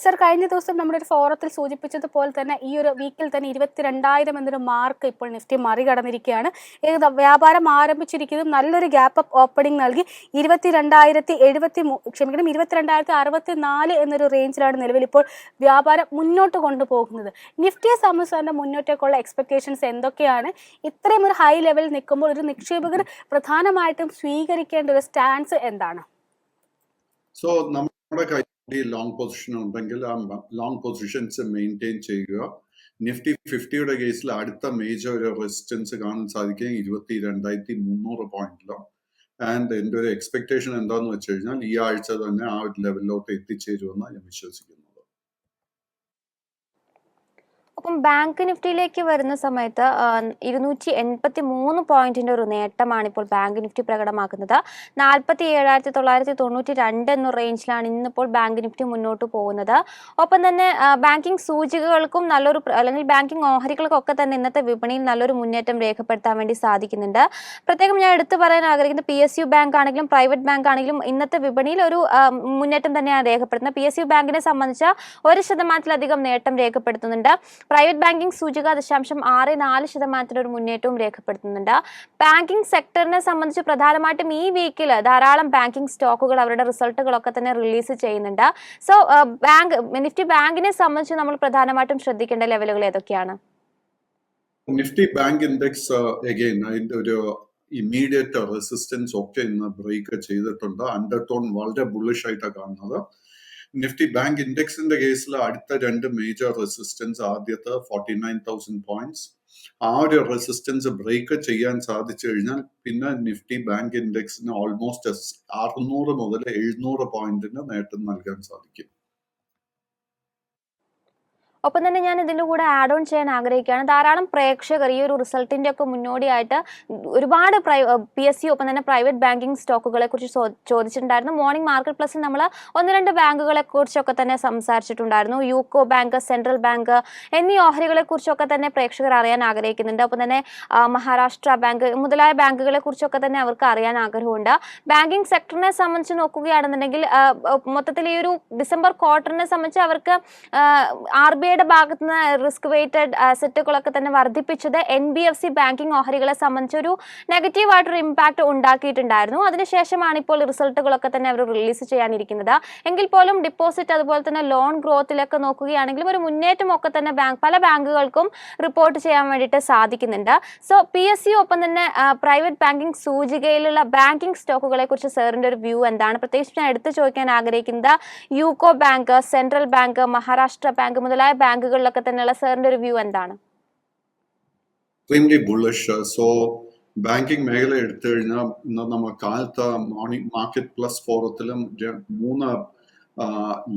Sir, കഴിഞ്ഞ ദിവസം നമ്മുടെ ഒരു ഫോറത്തിൽ സൂചിപ്പിച്ചതുപോലെ തന്നെ ഈ ഒരു വീക്കിൽ തന്നെ 22,000 എന്നൊരു മാർക്ക് ഇപ്പോൾ നിഫ്റ്റി മറികടന്നിരിക്കുകയാണ്. വ്യാപാരം ആരംഭിച്ചിരിക്കുന്നതും നല്ലൊരു ഗ്യാപ്പ് അപ്പ് ഓപ്പണിംഗ് നൽകി 22,064 എന്നൊരു റേഞ്ചിലാണ് നിലവിൽ ഇപ്പോൾ വ്യാപാരം മുന്നോട്ട് കൊണ്ടുപോകുന്നത്. നിഫ്റ്റിയെ സംബന്ധിച്ച് മുന്നോട്ടേക്കുള്ള എക്സ്പെക്ടേഷൻസ് എന്തൊക്കെയാണ്? ഇത്രയും ഒരു ഹൈ ലെവലിൽ നിൽക്കുമ്പോൾ ഒരു നിക്ഷേപകർ പ്രധാനമായിട്ടും സ്വീകരിക്കേണ്ട ഒരു സ്റ്റാൻസ് എന്താണ്? സോ നമ്മുടെ ലോങ് പൊസിഷൻ ഉണ്ടെങ്കിൽ ആ ലോങ് പൊസിഷൻസ് മെയിൻറ്റെയിൻ ചെയ്യുക. നിഫ്റ്റി 50യുടെ കേസിൽ അടുത്ത മേജർ ഒരു റെസിസ്റ്റൻസ് കാണാൻ സാധിക്കുക 22,300 പോയിന്റിലോ. ആൻഡ് എൻ്റെ ഒരു എക്സ്പെക്ടേഷൻ എന്താന്ന് വെച്ച് കഴിഞ്ഞാൽ ഈ ആഴ്ച തന്നെ ആ ഒരു ലെവലിലോട്ട് എത്തിച്ചേരുമെന്ന് ഞാൻ വിശ്വസിക്കുന്നു. അപ്പം ബാങ്ക് നിഫ്റ്റിയിലേക്ക് വരുന്ന സമയത്ത് 283 പോയിന്റിന്റെ ഒരു നേട്ടമാണ് ഇപ്പോൾ ബാങ്ക് നിഫ്റ്റി പ്രകടമാക്കുന്നത്. 47,992 എന്ന റേഞ്ചിലാണ് ഇന്നിപ്പോൾ ബാങ്ക് നിഫ്റ്റി മുന്നോട്ട് പോകുന്നത്. ഒപ്പം തന്നെ ബാങ്കിങ് സൂചികകൾക്കും നല്ലൊരു അല്ലെങ്കിൽ ബാങ്കിങ് ഓഹരികൾക്കൊക്കെ തന്നെ ഇന്നത്തെ വിപണിയിൽ നല്ലൊരു മുന്നേറ്റം രേഖപ്പെടുത്താൻ വേണ്ടി സാധിക്കുന്നുണ്ട്. പ്രത്യേകം ഞാൻ എടുത്തു പറയാൻ ആഗ്രഹിക്കുന്നത് PSU ബാങ്ക് ആണെങ്കിലും പ്രൈവറ്റ് ബാങ്ക് ആണെങ്കിലും ഇന്നത്തെ വിപണിയിൽ ഒരു മുന്നേറ്റം തന്നെയാണ് രേഖപ്പെടുത്തുന്നത്. PSU ബാങ്കിനെ സംബന്ധിച്ച് 1% നേട്ടം രേഖപ്പെടുത്തുന്നുണ്ട്. പ്രൈവറ്റ് ബാങ്കിംഗ് സൂചിക 0.64% ഒരു മുന്നേറ്റവും രേഖപ്പെടുത്തുന്നുണ്ട്. ബാങ്കിംഗ് സെക്ടറിനെ സംബന്ധിച്ച് പ്രധാനമായിട്ടും ഈ വീക്കിൽ ധാരാളം ബാങ്കിംഗ് സ്റ്റോക്കുകൾ അവരുടെ റിസൾട്ടുകളൊക്കെ തന്നെ റിലീസ് ചെയ്യുന്നുണ്ട്. സോ നിഫ്റ്റി ബാങ്കിനെ സംബന്ധിച്ച് നമ്മൾ പ്രധാനമായിട്ടും ശ്രദ്ധിക്കേണ്ട ലെവലുകൾ ഏതൊക്കെയാണ്? നിഫ്റ്റി ബാങ്ക് ഇൻഡെക്സ് അഗൈൻ അതിന്റെ ഒരു ഇമ്മീഡിയറ്റ് റെസിസ്റ്റൻസ് ഒക്കെ ഇന്ന് ബ്രേക്ക് ചെയ്തിട്ടുണ്ട്. അണ്ടർടോൺ വളരെ ബുള്ളിഷ് ആയിട്ടാണ് കാണുന്നത്. നിഫ്റ്റി ബാങ്ക് ഇൻഡെക്സിന്റെ കേസിൽ അടുത്ത രണ്ട് മേജർ റെസിസ്റ്റൻസ്, ആദ്യത്തെ 49,000 പോയിന്റ്സ്, ആ ഒരു റെസിസ്റ്റൻസ് ബ്രേക്ക് ചെയ്യാൻ സാധിച്ചു കഴിഞ്ഞാൽ പിന്നെ നിഫ്റ്റി ബാങ്ക് ഇൻഡെക്സിന് ഓൾമോസ്റ്റ് 600 മുതൽ 700 പോയിന്റിന് നേട്ടം നൽകാൻ സാധിക്കും. ഒപ്പം തന്നെ ഞാൻ ഇതിൻ്റെ കൂടെ ആഡ് ഓൺ ചെയ്യാൻ ആഗ്രഹിക്കുകയാണ്. ധാരാളം പ്രേക്ഷകർ ഈ ഒരു റിസൾട്ടിൻ്റെ ഒക്കെ മുന്നോടിയായിട്ട് ഒരുപാട് PSU ഒപ്പം തന്നെ പ്രൈവറ്റ് ബാങ്കിങ് സ്റ്റോക്കുകളെ കുറിച്ച് ചോദിച്ചിട്ടുണ്ടായിരുന്നു. മോർണിംഗ് മാർക്കറ്റ് പ്ലസിൽ നമ്മൾ 1-2 ബാങ്കുകളെ കുറിച്ചൊക്കെ തന്നെ സംസാരിച്ചിട്ടുണ്ടായിരുന്നു. യൂക്കോ ബാങ്ക്, സെൻട്രൽ ബാങ്ക് എന്നീ ഓഹരികളെ കുറിച്ചൊക്കെ തന്നെ പ്രേക്ഷകർ അറിയാൻ ആഗ്രഹിക്കുന്നുണ്ട്. ഒപ്പം തന്നെ മഹാരാഷ്ട്ര ബാങ്ക് മുതലായ ബാങ്കുകളെ കുറിച്ചൊക്കെ തന്നെ അവർക്ക് അറിയാൻ ആഗ്രഹമുണ്ട്. ബാങ്കിങ് സെക്ടറിനെ സംബന്ധിച്ച് നോക്കുകയാണെന്നുണ്ടെങ്കിൽ മൊത്തത്തിൽ ഈ ഒരു ഡിസംബർ ക്വാർട്ടറിനെ സംബന്ധിച്ച് അവർക്ക് RBI ഭാഗത്ത് നിന്ന് റിസ്ക് വെയ്റ്റഡ് അസറ്റുകളൊക്കെ തന്നെ വർദ്ധിപ്പിച്ചത് NBFC ബാങ്കിങ് ഓഹരികളെ സംബന്ധിച്ച് ഒരു നെഗറ്റീവായിട്ടൊരു ഇമ്പാക്ട് ഉണ്ടാക്കിയിട്ടുണ്ടായിരുന്നു. അതിനുശേഷമാണ് ഇപ്പോൾ റിസൾട്ടുകളൊക്കെ തന്നെ അവർ റിലീസ് ചെയ്യാനിരിക്കുന്നത്. എങ്കിൽ പോലും ഡിപ്പോസിറ്റ് അതുപോലെ തന്നെ ലോൺ ഗ്രോത്തിലൊക്കെ നോക്കുകയാണെങ്കിലും ഒരു മുന്നേറ്റം ഒക്കെ തന്നെ പല ബാങ്കുകൾക്കും റിപ്പോർട്ട് ചെയ്യാൻ വേണ്ടിയിട്ട് സാധിക്കുന്നുണ്ട്. സോ PSU ഒപ്പം തന്നെ പ്രൈവറ്റ് ബാങ്കിങ് സൂചികയിലുള്ള ബാങ്കിങ് സ്റ്റോക്കുകളെ കുറിച്ച് സാറിൻ്റെ ഒരു വ്യൂ എന്താണ്? പ്രത്യേകിച്ച് ഞാൻ എടുത്തു ചോദിക്കാൻ ആഗ്രഹിക്കുന്നത് UCO bank, central bank, Maharashtra bank മുതലായ ബാങ്കുകളിലൊക്കെ തന്നെയുള്ള സാറിന്റെ ഒരു വ്യൂ എന്താണ്? സോ ബാങ്കിങ് മേഖല എടുത്തു കഴിഞ്ഞാൽ ഇന്ന് നമ്മൾ കാലത്ത് മോർണിംഗ് മാർക്കറ്റ് പ്ലസ് ഫോറത്തിലും 3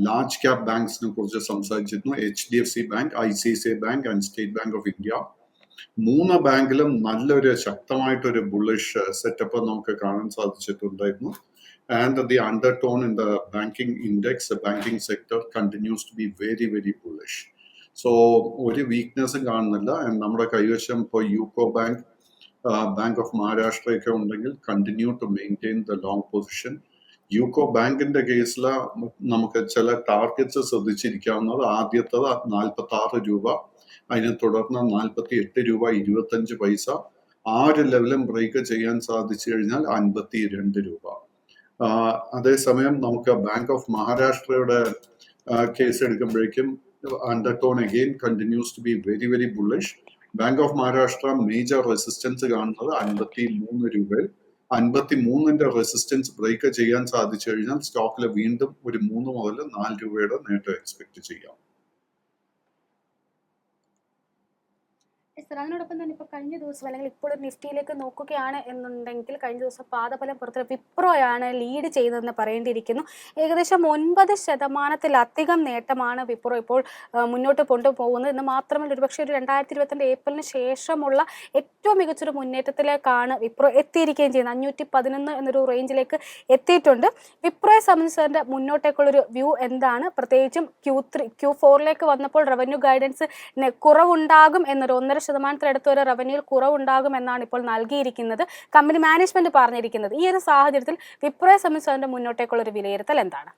ലാർജ് ക്യാപ് ബാങ്ക്സിനെ കുറിച്ച് സംസാരിച്ചിരുന്നു. HDFC bank, ICICI bank and State Bank of India. 3 ബാങ്കിലും നല്ലൊരു ശക്തമായിട്ടൊരു ബുള്ളിഷ് സെറ്റപ്പ് നമുക്ക് കാണാൻ സാധിച്ചിട്ടുണ്ടായിരുന്നു. And the undertone in the banking index, the banking sector continues to be very, very bullish. So, ഒരു വീക്ക്നെസ്സും കാണുന്നില്ല. നമ്മുടെ കൈവശം ഇപ്പോൾ UCO bank, bank of Maharashtra ഒക്കെ ഉണ്ടെങ്കിൽ continue to maintain the long position. UCO ബാങ്കിന്റെ കേസിൽ നമുക്ക് ചില ടാർഗറ്റ്സ് ശ്രദ്ധിച്ചിരിക്കാവുന്നത്, ആദ്യത്തത് 46 രൂപ, അതിനെ തുടർന്ന് 48 രൂപ 25 പൈസ, ആ ഒരു ലെവലും ബ്രേക്ക് ചെയ്യാൻ സാധിച്ചു കഴിഞ്ഞാൽ 52 രൂപ. അതേസമയം നമുക്ക് ബാങ്ക് ഓഫ് മഹാരാഷ്ട്രയുടെ കേസ് എടുക്കുമ്പോഴേക്കും undertone again continues to be very very bullish. Bank of Maharashtra major resistance കാണുന്നത് 53 രൂപയിൽ. 53ന്റെ റെസിസ്റ്റൻസ് ബ്രേക്ക് ചെയ്യാൻ സാധിച്ചു കഴിഞ്ഞാൽ സ്റ്റോക്കിൽ വീണ്ടും ഒരു 3 മുതൽ 4 രൂപയുടെ നേട്ടം എക്സ്പെക്ട് ചെയ്യാം. അതിനോടൊപ്പം തന്നെ ഇപ്പോൾ കഴിഞ്ഞ ദിവസം അല്ലെങ്കിൽ ഇപ്പോൾ നിഫ്റ്റിയിലേക്ക് നോക്കുകയാണ് എന്നുണ്ടെങ്കിൽ കഴിഞ്ഞ ദിവസം പാദഫലം പുറത്ത് വിപ്രോയാണ് ലീഡ് ചെയ്തതെന്ന് പറയേണ്ടിയിരിക്കുന്നു. ഏകദേശം 9% നേട്ടമാണ് വിപ്രോ ഇപ്പോൾ മുന്നോട്ട് കൊണ്ടുപോകുന്നത്. എന്ന് മാത്രമല്ല ഒരുപക്ഷെ ഒരു 2022 ഏപ്രിലിന് ശേഷമുള്ള ഏറ്റവും മികച്ചൊരു മുന്നേറ്റത്തിലേക്കാണ് വിപ്രോ എത്തിയിരിക്കുകയും ചെയ്യുന്നത്. 511 എന്നൊരു റേഞ്ചിലേക്ക് എത്തിയിട്ടുണ്ട്. വിപ്രോയെ സംബന്ധിച്ച് മുന്നോട്ടേക്കുള്ളൊരു വ്യൂ എന്താണ്? പ്രത്യേകിച്ചും Q4ലേക്ക് വന്നപ്പോൾ റവന്യൂ ഗൈഡൻസ് കുറവുണ്ടാകും എന്നൊരു 1.5% ഒരു റവന്യൂ കുറവുണ്ടാകും എന്നാണ് ഇപ്പോൾ നൽകിയിരിക്കുന്നത്, കമ്പനി മാനേജ്മെന്റ് പറഞ്ഞിരിക്കുന്നത്. ഈ ഒരു സാഹചര്യത്തിൽ വിപ്രോയെ സംബന്ധിച്ച് അതിന്റെ മുന്നോട്ടേക്കുള്ള ഒരു വിലയിരുത്തൽ എന്താണ്?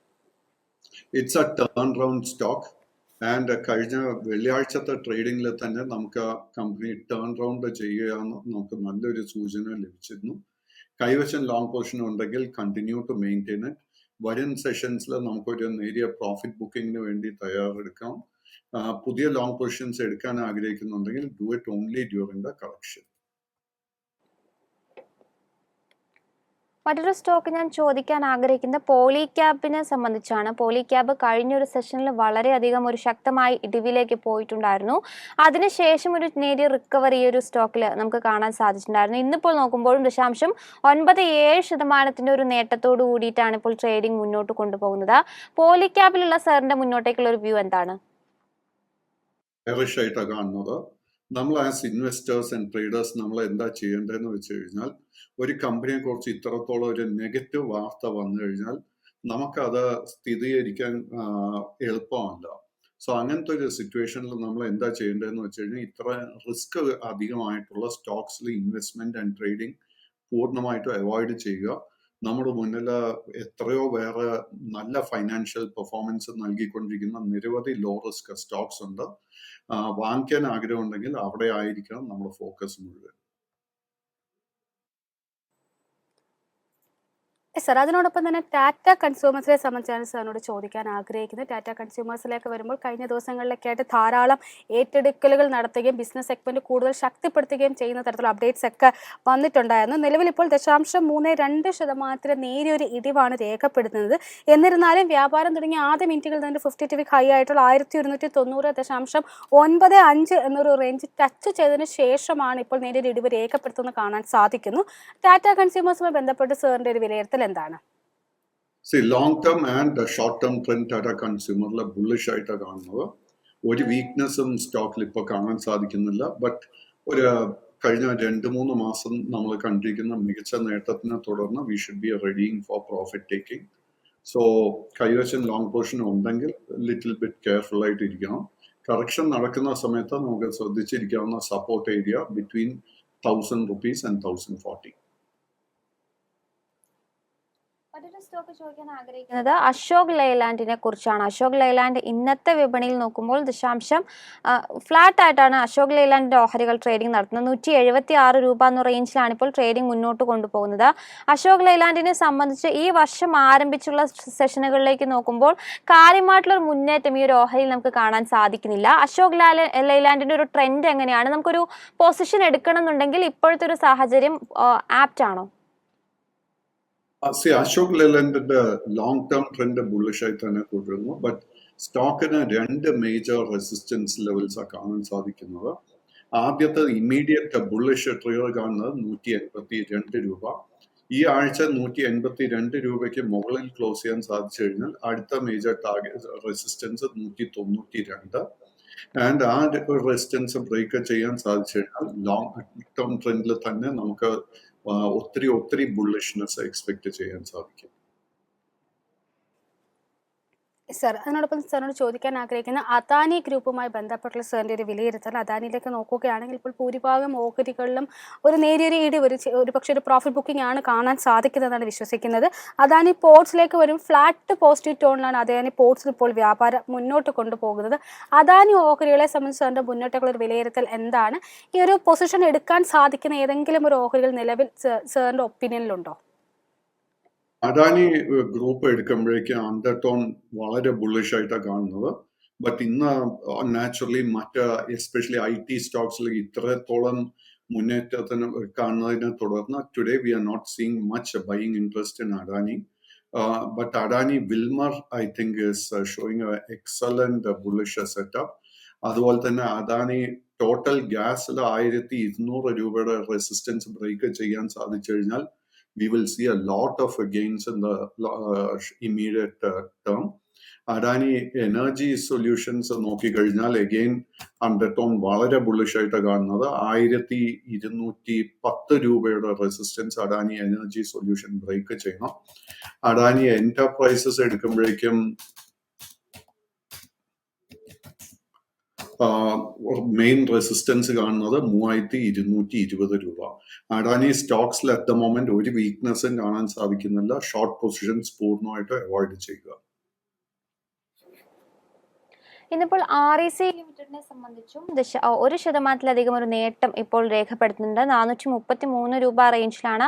It's A turn round stock and കഴിഞ്ഞ വെള്ളിയാഴ്ചത്തെ ട്രേഡിംഗിൽ തന്നെ നമുക്ക് കമ്പനി ടേൺ റൗണ്ട് ചെയ്യുകയെന്ന് നമുക്ക് നല്ലൊരു സൂചന ലഭിച്ചിരുന്നു. കൈവശം ലോങ് പൊസിഷൻ ഉണ്ടെങ്കിൽ കണ്ടിന്യൂ ടു മെയിൻറ്റെയിൻ ഇറ്റ്. വരും സെഷൻസിൽ നമുക്കൊരു നേരിയ പ്രോഫിറ്റ് ബുക്കിങ്ങിന് വേണ്ടി തയ്യാറെടുക്കാം. പുതിയ ലോങ് പൊസിഷൻസ് എടുക്കാൻ ആഗ്രഹിക്കുന്നുണ്ടെങ്കിൽ do it only during the collection. മറ്റൊരു സ്റ്റോക്ക് ഞാൻ ചോദിക്കാൻ ആഗ്രഹിക്കുന്നത് പോളിക്യാബിനെ സംബന്ധിച്ചാണ്. പോളിക്യാബ് കഴിഞ്ഞൊരു സെഷനിൽ വളരെയധികം ഒരു ശക്തമായി ഇടിവിലേക്ക് പോയിട്ടുണ്ടായിരുന്നു. അതിനുശേഷം ഒരു നേരിയ റിക്കവറി ഈ ഒരു സ്റ്റോക്കിൽ നമുക്ക് കാണാൻ സാധിച്ചിട്ടുണ്ടായിരുന്നു. ഇന്നിപ്പോൾ നോക്കുമ്പോഴും 0.97% ഒരു നേട്ടത്തോടു കൂടിയിട്ടാണ് ഇപ്പോൾ ട്രേഡിംഗ് മുന്നോട്ട് കൊണ്ടുപോകുന്നത്. പോളിക്യാബിലുള്ള സാറിന്റെ മുന്നോട്ടേക്കുള്ള ഒരു വ്യൂ എന്താണ്? ആയിട്ടാണ് കാണുന്നത്. നമ്മൾ ആസ് ഇൻവെസ്റ്റേഴ്സ് ആൻഡ് ട്രേഡേഴ്സ് നമ്മൾ എന്താ ചെയ്യേണ്ടതെന്ന് വെച്ച് കഴിഞ്ഞാൽ, ഒരു കമ്പനിയെ കുറിച്ച് ഇത്രത്തോളം ഒരു നെഗറ്റീവ് വാർത്ത വന്നു കഴിഞ്ഞാൽ നമുക്കത് സ്ഥിരീകരിക്കാൻ എളുപ്പമല്ല. സോ അങ്ങനത്തെ ഒരു സിറ്റുവേഷനിൽ നമ്മൾ എന്താ ചെയ്യേണ്ടതെന്ന് വെച്ച് കഴിഞ്ഞാൽ, ഇത്ര റിസ്ക് അധികമായിട്ടുള്ള സ്റ്റോക്സിൽ ഇൻവെസ്റ്റ്മെന്റ് ആൻഡ് ട്രേഡിംഗ് പൂർണ്ണമായിട്ടും അവോയ്ഡ് ചെയ്യുക. നമ്മുടെ മുന്നിൽ എത്രയോ വേറെ നല്ല ഫൈനാൻഷ്യൽ പെർഫോമൻസ് നൽകിക്കൊണ്ടിരിക്കുന്ന നിരവധി ലോ റിസ്ക് സ്റ്റോക്സ് ഉണ്ട്. വാങ്ങിക്കാൻ ആഗ്രഹമുണ്ടെങ്കിൽ അവിടെ ആയിരിക്കണം നമ്മുടെ ഫോക്കസ് മുഴുവൻ. സർ, അതിനോടൊപ്പം തന്നെ ടാറ്റ കൺസ്യൂമേഴ്സിനെ സംബന്ധിച്ചാണ് സാറിനോട് ചോദിക്കാൻ ആഗ്രഹിക്കുന്നത്. ടാറ്റ കൺസ്യൂമേഴ്സിലേക്ക് വരുമ്പോൾ കഴിഞ്ഞ ദിവസങ്ങളിലൊക്കെ ആയിട്ട് ധാരാളം ഏറ്റെടുക്കലുകൾ നടത്തുകയും ബിസിനസ് സെഗ്മെന്റ് കൂടുതൽ ശക്തിപ്പെടുത്തുകയും ചെയ്യുന്ന തരത്തിലുള്ള അപ്ഡേറ്റ്സ് ഒക്കെ വന്നിട്ടുണ്ടായിരുന്നു. നിലവിൽ ഇപ്പോൾ 0.32% നേരിയൊരു ഇടിവാണ് രേഖപ്പെടുത്തുന്നത്. എന്നിരുന്നാലും വ്യാപാരം തുടങ്ങിയ ആദ്യ മിനിറ്റുകളിൽ തന്നെ 52 വീക്ക് ഹൈ ആയിട്ടുള്ള 1190.95 എന്നൊരു റേഞ്ച് ടച്ച് ചെയ്തതിന് ശേഷമാണ് ഇപ്പോൾ നേരിയൊരു ഇടിവ് രേഖപ്പെടുത്തുന്നത് കാണാൻ സാധിക്കുന്നു. ടാറ്റ കൺസ്യൂമേഴ്സുമായി ബന്ധപ്പെട്ട് സാറിന്റെ ഒരു വിലയിരുത്തൽ എന്താണ്? Long term and short term trend Tata കൺസ്യൂമറിലെ ബുള്ളിഷ് ആയിട്ട് കാണുന്നത്. ഒരു വീക്ക്നെസ്സും സ്റ്റോക്കിൽ ഇപ്പോൾ കാണാൻ സാധിക്കുന്നില്ല. ബട്ട് ഒരു കഴിഞ്ഞ 2-3 മാസം നമ്മൾ കണ്ടിരിക്കുന്ന മികച്ച നേട്ടത്തിനെ തുടർന്ന് we should be readying for profit taking. So കൈവശം ലോങ് പൊസിഷൻ ഉണ്ടെങ്കിൽ ലിറ്റിൽ ബിറ്റ് കെയർഫുൾ ആയിട്ട് ഇരിക്കണം. കറക്ഷൻ നടക്കുന്ന സമയത്ത് നമുക്ക് ശ്രദ്ധിച്ചിരിക്കാവുന്ന support area between 1000 rupees and 1040. മറ്റൊരു സ്റ്റോക്ക് ചോദിക്കാൻ ആഗ്രഹിക്കുന്നത് അശോക് ലൈലാൻഡിനെ കുറിച്ചാണ്. അശോക് ലൈലാൻഡ് ഇന്നത്തെ വിപണിയിൽ നോക്കുമ്പോൾ ഫ്ലാറ്റ് ആയിട്ടാണ് അശോക് ലൈലാൻഡിന്റെ ഓഹരികൾ ട്രേഡിംഗ് നടത്തുന്നത്. 176 രൂപ എന്ന റേഞ്ചിലാണ് ഇപ്പോൾ ട്രേഡിംഗ് മുന്നോട്ട് കൊണ്ടുപോകുന്നത്. അശോക് ലൈലാൻഡിനെ സംബന്ധിച്ച് ഈ വർഷം ആരംഭിച്ചുള്ള സെഷനുകളിലേക്ക് നോക്കുമ്പോൾ കാര്യമായിട്ടുള്ള ഒരു മുന്നേറ്റം ഈ ഒരു ഓഹരിയിൽ നമുക്ക് കാണാൻ സാധിക്കുന്നില്ല. അശോക് ലൈലാൻഡിന്റെ ഒരു ട്രെൻഡ് എങ്ങനെയാണ്? നമുക്കൊരു പൊസിഷൻ എടുക്കണം എന്നുണ്ടെങ്കിൽ ഇപ്പോഴത്തെ ഒരു സാഹചര്യം ആപ്റ്റ് ആണോ? അശോക് ലെലൻഡിന്റെ ലോങ് ടേം ട്രെൻഡ് ബുള്ളിഷ് ആയി തന്നെ തുടരുന്നു. ബട്ട് സ്റ്റോക്കിന് 2 മേജർ റെസിസ്റ്റൻസ് ലെവൽസ് കാണാൻ സാധിക്കുന്നത്. ആദ്യത്തെ ഇമ്മീഡിയറ്റ് ബുള്ളിഷ് ട്രിഗർ കാണുന്നത് 182 രൂപ. ഈ ആഴ്ച 182 രൂപയ്ക്ക് മുകളിൽ ക്ലോസ് ചെയ്യാൻ സാധിച്ചു കഴിഞ്ഞാൽ അടുത്ത മേജർ ടാർഗറ്റ് റെസിസ്റ്റൻസ് 192. ആൻഡ് ആ റെസിസ്റ്റൻസ് ബ്രേക്ക് ചെയ്യാൻ സാധിച്ചു കഴിഞ്ഞാൽ ലോങ് ടേം ട്രെൻഡിൽ തന്നെ നമുക്ക് ഒത്തിരി ബുള്ളിഷ്നെസ് എക്സ്പെക്ട് ചെയ്യാൻ സാധിക്കും. സർ, അതിനോടൊപ്പം സാറിനോട് ചോദിക്കാൻ ആഗ്രഹിക്കുന്ന അദാനി ഗ്രൂപ്പുമായി ബന്ധപ്പെട്ടുള്ള സാറിൻ്റെ ഒരു വിലയിരുത്തൽ. അദാനിയിലേക്ക് നോക്കുകയാണെങ്കിൽ ഇപ്പോൾ ഭൂരിഭാഗം ഓഹരികളിലും ഒരു നേരിയൊരു ഇടിവ്, ഒരു പക്ഷേ ഒരു പ്രോഫിറ്റ് ബുക്കിംഗ് ആണ് കാണാൻ സാധിക്കുന്നതെന്നാണ് വിശ്വസിക്കുന്നത്. അദാനി പോർട്സിലേക്ക് വരും ഫ്ലാറ്റ് പോസിറ്റീവ് ടോണിലാണ് അദാനി പോർട്സിൽ ഇപ്പോൾ വ്യാപാരം മുന്നോട്ട് കൊണ്ടുപോകുന്നത്. അദാനി ഓഹരികളെ സംബന്ധിച്ച് സാറിൻ്റെ മുന്നോട്ടുള്ള ഒരു വിലയിരുത്തൽ എന്താണ്? ഈ ഒരു പൊസിഷൻ എടുക്കാൻ സാധിക്കുന്ന ഏതെങ്കിലും ഒരു ഓഹരികൾ നിലവിൽ സാറിൻ്റെ ഒപ്പീനിയനിലുണ്ടോ? അദാനി ഗ്രൂപ്പ് എടുക്കുമ്പോഴേക്കും അണ്ടർടോൺ വളരെ ബുള്ളിഷ് ആയിട്ടാണ് കാണുന്നത്. ബട്ട് ഇന്ന് നാച്ചുറലി എസ്പെഷ്യലി IT സ്റ്റോക്സിൽ ഇത്രത്തോളം മുന്നേറ്റത്തിന് കാണുന്നതിനെ തുടർന്ന് today we are not seeing much buying interest in Adani. But Adani Wilmar I think is showing excellent bullish setup. അതുപോലെ തന്നെ അദാനി ടോട്ടൽ ഗ്യാസിൽ 1200 രൂപയുടെ റെസിസ്റ്റൻസ് ബ്രേക്ക് ചെയ്യാൻ സാധിച്ചു കഴിഞ്ഞാൽ we will see a lot of gains in the immediate term. Adani Energy Solutions നോക്കിക്കഴിഞ്ഞാൽ again undertone വളരെ bullish ആയിട്ട് കാണുന്നത് 1210 രൂപയുടെ resistance Adani energy solution break ചെയ്യണം. അഡാനി എന്റർപ്രൈസസ് എടുക്കുമ്പോഴേക്കും മെയിൻ റെസിസ്റ്റൻസ് കാണുന്നത് 3220 രൂപ. അഡാനി സ്റ്റോക്സിൽ അറ്റ് ദ മൊമെന്റ് ഒരു വീക്ക്നെസ്സും കാണാൻ സാധിക്കുന്നില്ല. ഷോർട്ട് പൊസിഷൻസ് പൂർണ്ണമായിട്ട് അവോയ്ഡ് ചെയ്യുക. ഇന്നിപ്പോൾ REC ലിമിറ്റഡിനെ സംബന്ധിച്ചും 1% ഒരു നേട്ടം ഇപ്പോൾ രേഖപ്പെടുത്തുന്നുണ്ട്. 433 രൂപ റേഞ്ചിലാണ്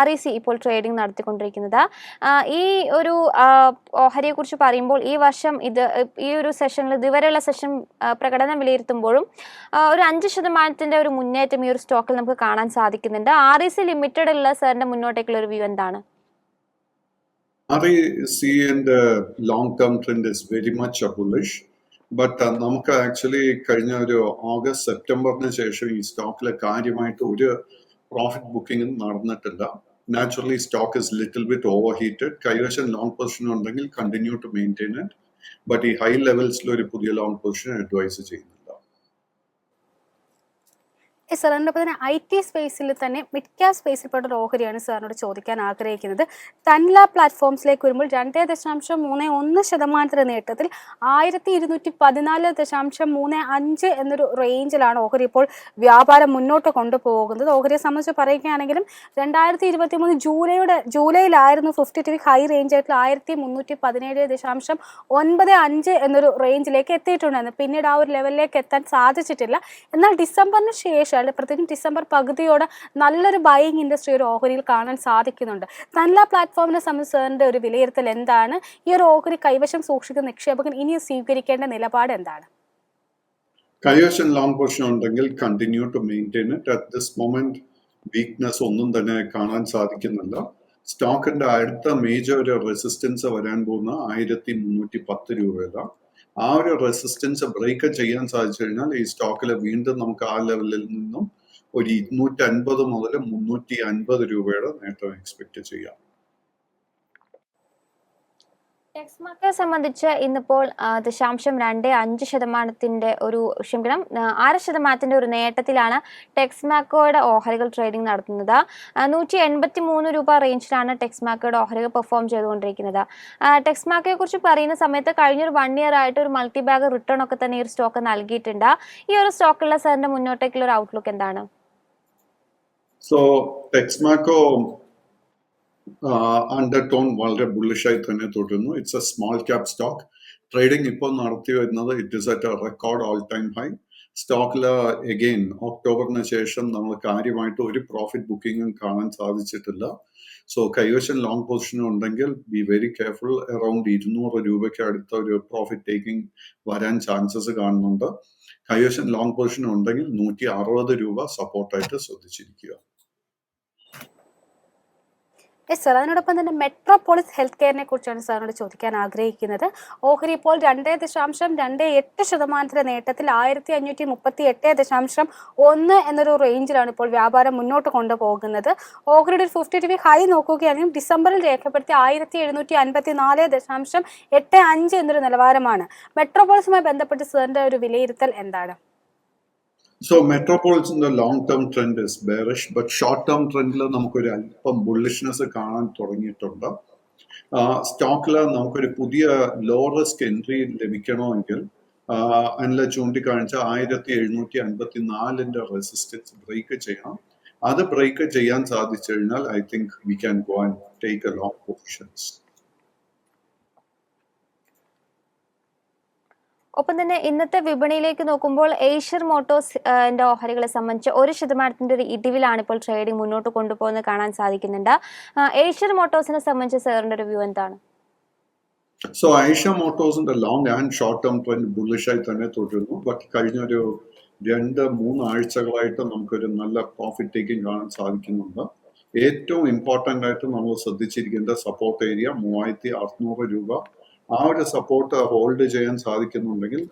REC ഇപ്പോൾ ട്രേഡിംഗ് നടത്തിക്കൊണ്ടിരിക്കുന്നത്. ഈ ഒരു ഓഹരിയെ കുറിച്ച് പറയുമ്പോൾ ഈ വർഷം ഈ ഒരു സെഷനിൽ ഇതുവരെയുള്ള സെഷൻ പ്രകടനം വിലയിരുത്തുമ്പോഴും ഒരു 5% ഒരു മുന്നേറ്റം ഈ ഒരു സ്റ്റോക്കിൽ നമുക്ക് കാണാൻ സാധിക്കുന്നുണ്ട്. REC ലിമിറ്റഡിലുള്ള സാറിന്റെ മുന്നോട്ടേക്കുള്ള ഒരു വ്യൂ എന്താണ്? REC and long-term trend is very much bullish. But നമുക്ക് ആക്ച്വലി കഴിഞ്ഞ ഒരു ഓഗസ്റ്റ് സെപ്റ്റംബറിന് ശേഷം ഈ സ്റ്റോക്കിൽ കാര്യമായിട്ട് ഒരു പ്രോഫിറ്റ് ബുക്കിംഗ് നടന്നിട്ടില്ല. Naturally stock is little bit over heated. കൈവശം ലോങ് പൊസിഷൻ ഉണ്ടെങ്കിൽ continue to maintain it. But ഈ ഹൈ ലെവൽസിൽ ഒരു പുതിയ ലോങ് പൊസിഷൻ അഡ്വൈസ് ചെയ്യുന്നില്ല. സാറിൻ്റെ ഒപ്പം തന്നെ IT സ്പേസിൽ തന്നെ മിഡ് ക്യാപ് സ്പേസിൽപ്പെട്ട ഒരു ഓഹരിയാണ് സാറിനോട് ചോദിക്കാൻ ആഗ്രഹിക്കുന്നത്. തൻല പ്ലാറ്റ്ഫോംസിലേക്ക് വരുമ്പോൾ 2.31% നേട്ടത്തിൽ 1214.35 എന്നൊരു റേഞ്ചിലാണ് ഓഹരി ഇപ്പോൾ വ്യാപാരം മുന്നോട്ട് കൊണ്ടുപോകുന്നത്. ഓഹരിയെ സംബന്ധിച്ച് പറയുകയാണെങ്കിലും 2023 ജൂലൈയിലായിരുന്നു 52 ഹൈ റേഞ്ച് ആയിട്ടുള്ള 1317.95 എന്നൊരു റേഞ്ചിലേക്ക് എത്തിയിട്ടുണ്ടായിരുന്നു. പിന്നീട് ആ ഒരു ലെവലിലേക്ക് എത്താൻ സാധിച്ചിട്ടില്ല. എന്നാൽ ഡിസംബറിന് ശേഷം പ്രത്യേകിച്ചും ഡിസംബർ പകുതിയോടെ നല്ലൊരു ബൈയിങ് ഇൻഡസ്ട്രി ഒരു ഓഹരിയിൽ കാണാൻ സാധിക്കുന്നുണ്ട്. തൻല പ്ലാറ്റ്ഫോമിനെ സംബന്ധിച്ച് സാറിന്റെ ഒരു വിലയിരുത്തൽ എന്താണ്? ഈ ഒരു ഓഹരി കൈവശം സൂക്ഷിക്കുന്ന നിക്ഷേപകൻ ഇനി സ്വീകരിക്കേണ്ട നിലപാട് എന്താണ്? കൈവശം ലോങ് പൊസിഷൻ ഉണ്ടെങ്കിൽ continue to maintain it. At this moment weakness ഒന്നും തന്നെ കാണാൻ സാധിക്കുന്നില്ല. സ്റ്റോക്കിന്റെ അടുത്ത മേജർ ഒരു റെസിസ്റ്റൻസ് വരാൻ പോകുന്ന 1310 രൂപയിലാണ്. ആ ഒരു റെസിസ്റ്റൻസ് ബ്രേക്ക് ചെയ്യാൻ സാധിച്ചു കഴിഞ്ഞാൽ ഈ സ്റ്റോക്കിൽ വീണ്ടും നമുക്ക് ആ ലെവലിൽ നിന്നും ഒരു 250 മുതൽ 350 രൂപയുടെ നേട്ടം എക്സ്പെക്ട് ചെയ്യാം. ടെക്സ്മാർക്കിനെ സംബന്ധിച്ച് ഇന്നിപ്പോൾ 0.25% ഒരു 6% ഒരു നേട്ടത്തിലാണ് ടെക്സ്മാക്കോയുടെ ഓഹരികൾ ട്രേഡിംഗ് നടത്തുന്നത്. 183 രൂപ റേഞ്ചിലാണ് ടെക്സ്മാക്കോയുടെ ഓഹരികൾ പെർഫോം ചെയ്തുകൊണ്ടിരിക്കുന്നത്. ടെക്സ്മാക്കയെ കുറിച്ച് പറയുന്ന സമയത്ത് കഴിഞ്ഞൊരു 1 ഇയർ ആയിട്ട് ഒരു മൾട്ടി ബാഗ് റിട്ടേൺ ഒക്കെ തന്നെ ഈ ഒരു സ്റ്റോക്ക് നൽകിയിട്ടുണ്ട്. ഈ ഒരു സ്റ്റോക്കുള്ള സാറിന്റെ മുന്നോട്ടേക്കുള്ള ഒരു ഔട്ട്ലുക്ക് എന്താണ്? സോ ടെക്സ്മാക്കോ അണ്ടർടോൺ വളരെ ബുള്ളിഷായി തന്നെ തുടരുന്നു. It's A small cap stock. Trading ഇപ്പോൾ നടത്തി വരുന്നത് it is at A record all time high. സ്റ്റോക്കിൽ എഗെയിൻ ഒക്ടോബറിന് ശേഷം നമ്മൾ കാര്യമായിട്ട് ഒരു പ്രോഫിറ്റ് ബുക്കിങ്ങും കാണാൻ സാധിച്ചിട്ടില്ല. സോ കൈവശം ലോങ് പൊസിഷൻ ഉണ്ടെങ്കിൽ ബി വെരി കെയർഫുൾ. അറൌണ്ട് 200 രൂപയ്ക്ക് അടുത്ത ഒരു പ്രോഫിറ്റ് ടേക്കിംഗ് വരാൻ ചാൻസസ് കാണുന്നുണ്ട്. കൈവശം ലോങ് പൊസിഷൻ ഉണ്ടെങ്കിൽ 160 രൂപ സപ്പോർട്ടായിട്ട് ശ്രദ്ധിച്ചിരിക്കുക. സാർ, അതിനോടൊപ്പം തന്നെ മെട്രോപോളിസ് ഹെൽത്ത് കെയറിനെ കുറിച്ചാണ് സാറിനോട് ചോദിക്കാൻ ആഗ്രഹിക്കുന്നത്. ഓഹരി ഇപ്പോൾ 2.28% നേട്ടത്തിൽ 1538.1 എന്നൊരു റേഞ്ചിലാണ് ഇപ്പോൾ വ്യാപാരം മുന്നോട്ട് കൊണ്ടുപോകുന്നത്. ഓഹരിയുടെ ഒരു 52 ഹൈ നോക്കുകയാണെങ്കിൽ ഡിസംബറിൽ രേഖപ്പെടുത്തിയ 1754.85 എന്നൊരു നിലവാരമാണ്. മെട്രോപോളിസുമായി ബന്ധപ്പെട്ട് സാറിന്റെ ഒരു വിലയിരുത്തൽ എന്താണ്? So Metropolis in the long-term trend is bearish, but short-term trendൽ നമുക്കൊരു അല്പം ബുള്ളിഷ്നെസ് കാണാൻ തുടങ്ങിയിട്ടുണ്ട്. സ്റ്റോക്കിൽ നമുക്കൊരു പുതിയ ലോ റിസ്ക് എൻട്രി ലഭിക്കണമെങ്കിൽ അതിൽ ചൂണ്ടിക്കാണിച്ച 1754 റെസിസ്റ്റൻസ് ബ്രേക്ക് ചെയ്യണം. അത് ബ്രേക്ക് ചെയ്യാൻ സാധിച്ചു കഴിഞ്ഞാൽ I think we can go and take A long positions. ഒപ്പം തന്നെ ഇന്നത്തെ വിപണിയിലേക്ക് നോക്കുമ്പോൾ ഏഷ്യർ മോട്ടോഴ്സ് ഓഹരികളെ സംബന്ധിച്ച് 1% ഒരു ഇടിവിലാണ് ഇപ്പോൾ ട്രേഡിംഗ് മുന്നോട്ട് കൊണ്ടുപോകുന്നത് കാണാൻ സാധിക്കുന്നുണ്ട്. ഏഷ്യർ മോട്ടോഴ്സിനെ സംബന്ധിച്ച് സാറിന്റെ ഒരു വ്യൂ എന്താണ്? സോ ഏഷ്യ മോട്ടോഴ്സിന്റെ long and short term trend ബുള്ളിഷായി തന്നെ തുടരുന്നു. ബട്ട് കഴിഞ്ഞൊരു 2-3 ആഴ്ചകളായിട്ട് നമുക്കൊരു നല്ല പ്രോഫിറ്റ് ടേക്കിംഗ് കാണാൻ സാധിക്കുന്നുണ്ട്. ഏറ്റവും ഇമ്പോർട്ടൻ്റ് ആയിട്ട് നമ്മൾ ശ്രദ്ധിച്ചിരിക്കേണ്ട സപ്പോർട്ട് ഏരിയ 3600 രൂപ. ആ ഒരു സപ്പോർട്ട് ഹോൾഡ് ചെയ്യാൻ സാധിക്കുന്നുണ്ടെങ്കിൽ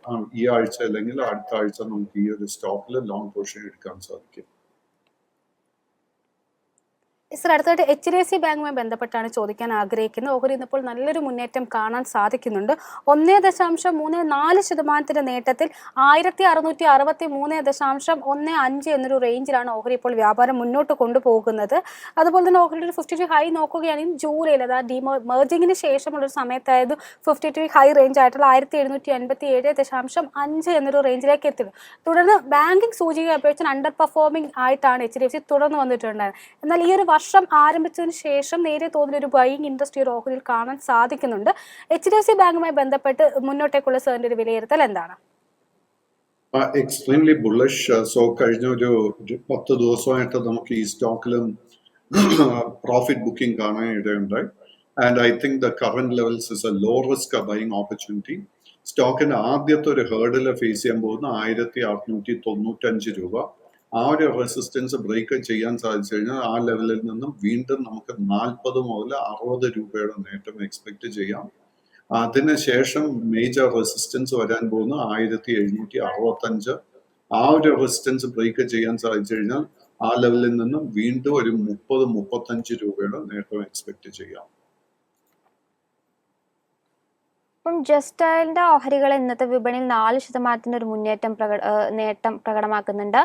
ഈ ആഴ്ച അല്ലെങ്കിൽ അടുത്ത ആഴ്ച നമുക്ക് ഈ ഒരു സ്റ്റോക്കിൽ ലോങ് പൊസിഷൻ എടുക്കാൻ സാധിക്കും. സർ, അടുത്തായിട്ട് HDFC ബാങ്കുമായി ബന്ധപ്പെട്ടാണ് ചോദിക്കാൻ ആഗ്രഹിക്കുന്നത്. ഓഹരി ഇന്നിപ്പോൾ നല്ലൊരു മുന്നേറ്റം കാണാൻ സാധിക്കുന്നുണ്ട്. 1.34% നേട്ടത്തിൽ 1663.15 എന്നൊരു റേഞ്ചിലാണ് ഓഹരി ഇപ്പോൾ വ്യാപാരം മുന്നോട്ട് കൊണ്ടുപോകുന്നത്. അതുപോലെ തന്നെ ഓഹരിയുടെ 52 ഹൈ നോക്കുകയാണെങ്കിൽ ജൂലൈയിൽ, അതായത് മെർജിങ്ങിന് ശേഷമുള്ളൊരു സമയത്തായത് 52 ഹൈ റേഞ്ച് ആയിട്ടുള്ള 1787.5 എന്നൊരു റേഞ്ചിലേക്ക് എത്തി. തുടർന്ന് ബാങ്കിങ് സൂചിക അപേക്ഷിച്ച് അണ്ടർ പെർഫോമിംഗ് ആയിട്ടാണ് HDFC തുടർന്ന് വന്നിട്ടുണ്ടായത്. എന്നാൽ ഈ ഒരു വർഷം ആരംഭിച്ചതിന് ശേഷം നേരിയ തോതിൽ ഒരു ബൈയിങ് ഇൻട്രസ്റ്റ് ഒരു ഓഹരിയിൽ കാണാൻ സാധിക്കുന്നുണ്ട്. HDFC ബാങ്കുമായി ബന്ധപ്പെട്ട് മുന്നോട്ടേക്കുള്ള സാറിന്റെ ഒരു വിലയിരുത്തൽ എന്താണ്? Extremely bullish. സോ കഴിഞ്ഞ ഒരു 10 ദിവസമായിട്ട് നമുക്ക് ഈ സ്റ്റോക്കിലും പ്രോഫിറ്റ് ബുക്കിംഗ് കാണാൻ ഇടയുണ്ടായി. And I think the current levels is a low risk buying opportunity. സ്റ്റോക്കിന്റെ ആദ്യത്തെ ഒരു ഹേർഡിൽ ഫേസ് ചെയ്യാൻ പോകുന്ന 1695 രൂപ. ആ ഒരു റെസിസ്റ്റൻസ് ബ്രേക്ക് ചെയ്യാൻ സാധിച്ചു കഴിഞ്ഞാൽ ആ ലെവലിൽ നിന്നും വീണ്ടും നമുക്ക് 40 മുതൽ 60 രൂപയുടെ നേട്ടം എക്സ്പെക്ട് ചെയ്യാം. അതിനുശേഷം മേജർ റെസിസ്റ്റൻസ് വരാൻ പോകുന്ന 1765. ആ ഒരു റെസിസ്റ്റൻസ് ബ്രേക്ക് ചെയ്യാൻ സാധിച്ചു കഴിഞ്ഞാൽ ആ ലെവലിൽ നിന്നും വീണ്ടും ഒരു 30-35 രൂപയുടെ നേട്ടം എക്സ്പെക്ട് ചെയ്യാം. അപ്പം ജസ്റ്റ് ഡയലിന്റെ ഓഹരികൾ ഇന്നത്തെ വിപണിയിൽ 4% ഒരു നേട്ടം പ്രകടമാക്കുന്നുണ്ട്.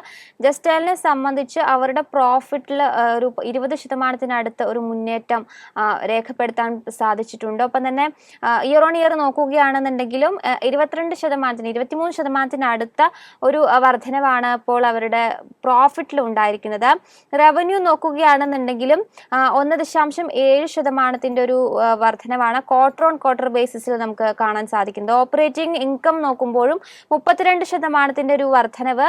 ജസ്റ്റ് ഡയലിനെ സംബന്ധിച്ച് അവരുടെ പ്രോഫിറ്റിൽ ഒരു 20% ഒരു മുന്നേറ്റം രേഖപ്പെടുത്താൻ സാധിച്ചിട്ടുണ്ട്. ഒപ്പം തന്നെ ഇയർ ഓൺ ഇയർ നോക്കുകയാണെന്നുണ്ടെങ്കിലും 23% ഒരു വർധനവാണ് ഇപ്പോൾ അവരുടെ പ്രോഫിറ്റിൽ ഉണ്ടായിരിക്കുന്നത്. റവന്യൂ നോക്കുകയാണെന്നുണ്ടെങ്കിലും 1.7% ഒരു വർധനവാണ് ക്വാർട്ടർ ഓൺ ക്വാർട്ടർ ബേസിസിൽ നമുക്ക് കാണാൻ സാധിക്കുന്നത്. ഓപ്പറേറ്റിംഗ് ഇൻകം നോക്കുമ്പോഴും 32% ഒരു വർധനവ്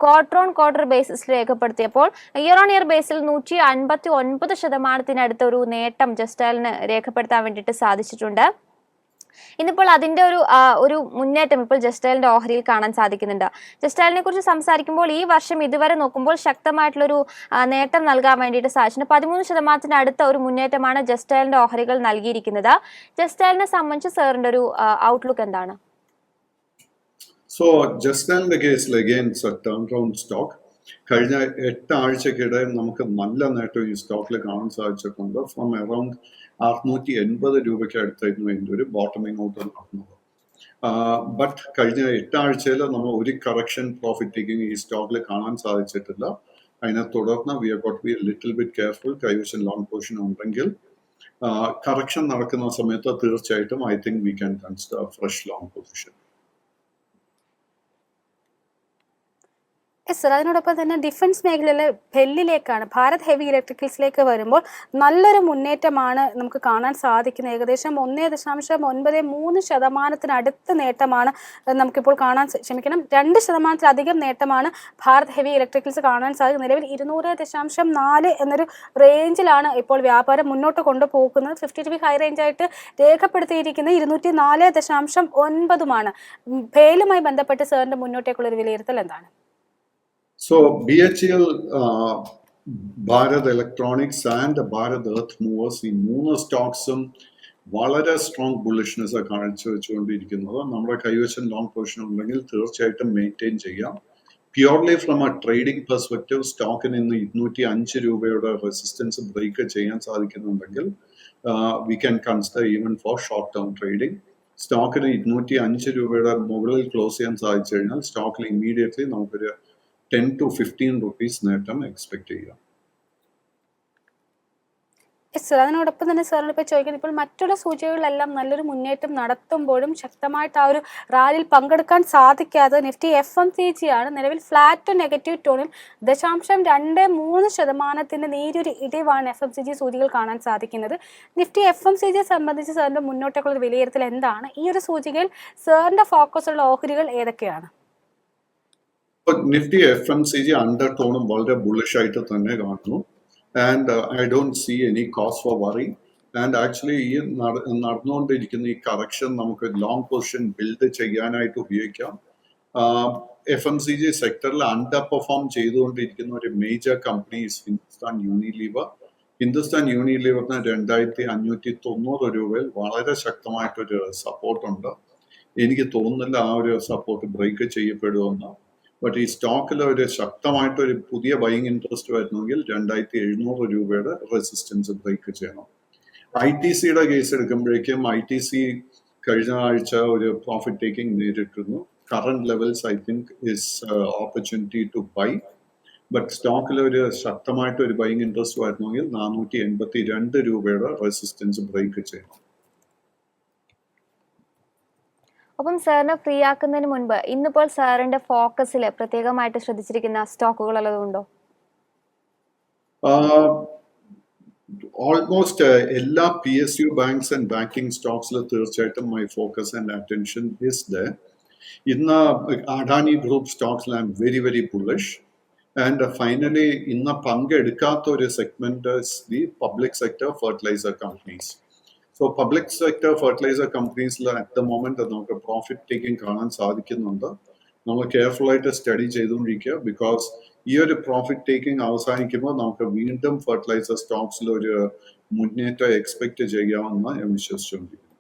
ക്വാർട്ടർ ഓൺ ക്വാർട്ടർ ബേസിസിൽ രേഖപ്പെടുത്തിയപ്പോൾ ഇയർ ഓൺ ഇയർ ബേസിൽ 159% ഒരു നേട്ടം ജസ്റ്റ് ഡയലിന് രേഖപ്പെടുത്താൻ വേണ്ടിയിട്ട് സാധിച്ചിട്ടുണ്ട്. ഇന്നിപ്പോൾ അതിന്റെ ഒരു മുന്നേറ്റം ഇപ്പോൾ ജസ്റ്റ് ഡയലിന്റെ ഓഹരിയിൽ കാണാൻ സാധിക്കുന്നുണ്ട്. ജസ്റ്റ് ഡയലിനെ കുറിച്ച് സംസാരിക്കുമ്പോൾ ഈ വർഷം ഇതുവരെ നോക്കുമ്പോൾ ശക്തമായിട്ടുള്ളൊരു നേട്ടം നൽകാൻ വേണ്ടിയിട്ട് സാധിച്ചിട്ടുണ്ട്. 13% ഒരു മുന്നേറ്റമാണ് ജസ്റ്റ് ഡയലിന്റെ ഓഹരികൾ നൽകിയിരിക്കുന്നത്. ജസ്റ്റ് ഡയലിനെ സംബന്ധിച്ച് സാറിന്റെ ഒരു ഔട്ട്ലുക്ക് എന്താണ്? സോ ജസ്റ്റ് ഡയലിന്റെ കേസിൽ അഗൈൻ ടേൺ റൗണ്ട് സ്റ്റോക്ക്. കഴിഞ്ഞ 8 ആഴ്ചക്കിടെ നമുക്ക് നല്ല നേട്ടം ഈ സ്റ്റോക്കിൽ കാണാൻ സാധിച്ചിട്ടുണ്ട്. ഫ്രം അറൌണ്ട് 680 രൂപയ്ക്ക് അടുത്തായിരുന്നു ഇതിൻ്റെ ഒരു ബോട്ടമിങ് ഔട്ട് നടന്നത്. ബട്ട് കഴിഞ്ഞ 8 ആഴ്ചയിൽ നമ്മൾ ഒരു കറക്ഷൻ പ്രോഫിറ്റ് ടേക്കിംഗ് ഈ സ്റ്റോക്കിൽ കാണാൻ സാധിച്ചിട്ടില്ല. അതിനെ തുടർന്ന് we have got B little bit careful. കൈവശം ലോങ് പൊസിഷൻ ഉണ്ടെങ്കിൽ കറക്ഷൻ നടക്കുന്ന സമയത്ത് തീർച്ചയായിട്ടും I think we can consider fresh long position. Sir, അതിനോടൊപ്പം തന്നെ ഡിഫൻസ് മേഖലയിലെ ബെല്ലിലേക്കാണ് ഭാരത് ഹെവി ഇലക്ട്രിക്കൽസിലേക്ക് വരുമ്പോൾ നല്ലൊരു മുന്നേറ്റമാണ് നമുക്ക് കാണാൻ സാധിക്കുന്നത്. ഏകദേശം 1.93% നേട്ടമാണ് നമുക്കിപ്പോൾ കാണാൻ 2%-ലധികം നേട്ടമാണ് ഭാരത് ഹെവി ഇലക്ട്രിക്കൽസ് കാണാൻ സാധിക്കുന്നത്. നിലവിൽ 200.4 എന്നൊരു റേഞ്ചിലാണ് ഇപ്പോൾ വ്യാപാരം മുന്നോട്ട് കൊണ്ടുപോകുന്നത്. 52 ഹൈ റേഞ്ചായിട്ട് രേഖപ്പെടുത്തിയിരിക്കുന്നത് 204.9 ബെയിലുമായി ബന്ധപ്പെട്ട് സാറിന്റെ മുന്നോട്ടേക്കുള്ള ഒരു വിലയിരുത്തൽ എന്താണ്? So BHEL, Bharat electronics and Bharat earth movers, ഈ 3 സ്റ്റോക്സും വളരെ സ്ട്രോങ് ബുള്ളിഷ്നെസ് കാഴ്ചവെച്ചുകൊണ്ടിരിക്കുന്നത്. നമ്മുടെ കൈവശം ലോങ് പൊസിഷൻ ഉണ്ടെങ്കിൽ തീർച്ചയായിട്ടും മെയിൻറ്റെയിൻ ചെയ്യാം. Purely from a trading perspective സ്റ്റോക്കിന് ഇന്ന് 205 രൂപയുടെ റെസിസ്റ്റൻസ് ബ്രേക്ക് ചെയ്യാൻ സാധിക്കുന്നുണ്ടെങ്കിൽ we can consider even for short term trading. സ്റ്റോക്കിന് 205 രൂപയുടെ മുകളിൽ ക്ലോസ് ചെയ്യാൻ സാധിച്ചു കഴിഞ്ഞാൽ സ്റ്റോക്കിൽ ഇമ്മീഡിയറ്റ്ലി നമുക്കൊരു 10 to 15 rupees നേട്ടം എക്സ്പെക്ട് ചെയ്യാം. സർ, അതിനോടൊപ്പം തന്നെ സാറിന് ഇപ്പോൾ ചോദിക്കുന്നത്, ഇപ്പോൾ മറ്റുള്ള സൂചികകളിലെല്ലാം നല്ലൊരു മുന്നേറ്റം നടത്തുമ്പോഴും ശക്തമായിട്ട് ആ ഒരു റാലിയിൽ പങ്കെടുക്കാൻ സാധിക്കാതെ നിഫ്റ്റി FMCG ആണ്. നിലവിൽ ഫ്ലാറ്റ് ടു നെഗറ്റീവ് ടോണിൽ 0.23% നേരിയൊരു ഇടിവാണ് FMCG സൂചികൾ കാണാൻ സാധിക്കുന്നത്. നിഫ്റ്റി FMCG സംബന്ധിച്ച് സാറിന്റെ മുന്നോട്ടേക്കുള്ള വിലയിരുത്തൽ എന്താണ്? ഈ ഒരു സൂചികയിൽ സാറിന്റെ ഫോക്കസുള്ള ഓഹരികൾ ഏതൊക്കെയാണ്? നിഫ്റ്റി FMCG അണ്ടർ ടോണും വളരെ ബുള്ളിഷ് ആയിട്ട് തന്നെ കാണുന്നു. And I don't see any cause for worry. And actually ഈ നടന്നുകൊണ്ടിരിക്കുന്ന ഈ കറക്ഷൻ നമുക്ക് ലോങ് പൊസിഷൻ ബിൽഡ് ചെയ്യാനായിട്ട് ഉപയോഗിക്കാം. FMCG സെക്ടറിൽ അണ്ടർ പെർഫോം ചെയ്തുകൊണ്ടിരിക്കുന്ന ഒരു major company Hindustan Unilever. Hindustan യൂണിലീവറിന് 2590 രൂപയിൽ വളരെ ശക്തമായിട്ടൊരു സപ്പോർട്ടുണ്ട്. എനിക്ക് തോന്നുന്നില്ല ആ ഒരു സപ്പോർട്ട് ബ്രേക്ക് ചെയ്യപ്പെടുമെന്ന്. ബട്ട് ഈ സ്റ്റോക്കിൽ ഒരു ശക്തമായിട്ടൊരു പുതിയ ബൈയിങ് ഇൻട്രസ്റ്റ് വരുന്നെങ്കിൽ 2700 രൂപയുടെ റെസിസ്റ്റൻസ് ബ്രേക്ക് ചെയ്യണം. ITCയുടെ കേസ് എടുക്കുമ്പോഴേക്കും ITC കഴിഞ്ഞ ആഴ്ച ഒരു പ്രോഫിറ്റ് ടേക്കിംഗ് നേരിട്ടിരുന്നു. Current levels I think is opportunity to buy. But സ്റ്റോക്കിൽ ഒരു ശക്തമായിട്ട് ഒരു ബൈയിങ് ഇൻട്രസ്റ്റ് വരുന്നെങ്കിൽ 482 രൂപയുടെ റെസിസ്റ്റൻസ് ബ്രേക്ക് ചെയ്യണം. അപ്പം സാറിനെ ഫ്രീ ആക്കുന്നതിന് മുൻപ് ഇന്നിപ്പോൾ സാറിന്റെ ഫോക്കസിൽ പ്രത്യേകമായിട്ട് ശ്രദ്ധിച്ചിരിക്കുന്ന സ്റ്റോക്കുകൾ ഉള്ളതുണ്ടോ? ഓൾമോസ്റ്റ് എല്ലാ PSU ബാങ്ക്സ് ആൻഡ് ബാങ്കിങ് സ്റ്റോക്സിൽ തീർച്ചയായിട്ടും my focus and attention is the. ഇന്ന് അഡാനി ഗ്രൂപ്പ് സ്റ്റോക്സിൽ I'm very very bullish. And finally ഇന്ന് പങ്കെടുക്കാത്ത ഒരു segment the public sector fertiliser companies. So public sector fertiliser കമ്പനീസിൽ അറ്റ് ദ മൊമെന്റ് നമുക്ക് profit taking കാണാൻ സാധിക്കുന്നുണ്ട്. നമ്മൾ കെയർഫുൾ ആയിട്ട് സ്റ്റഡി ചെയ്തുകൊണ്ടിരിക്കുക. ബിക്കോസ് ഈ ഒരു പ്രോഫിറ്റ് ടേക്കിംഗ് അവസാനിക്കുമ്പോൾ നമുക്ക് വീണ്ടും ഫെർട്ടിലൈസർ സ്റ്റോക്സിൽ ഒരു മുന്നേറ്റം എക്സ്പെക്ട് ചെയ്യാമെന്ന് ഞാൻ വിശ്വസിച്ചുകൊണ്ടിരിക്കുന്നു.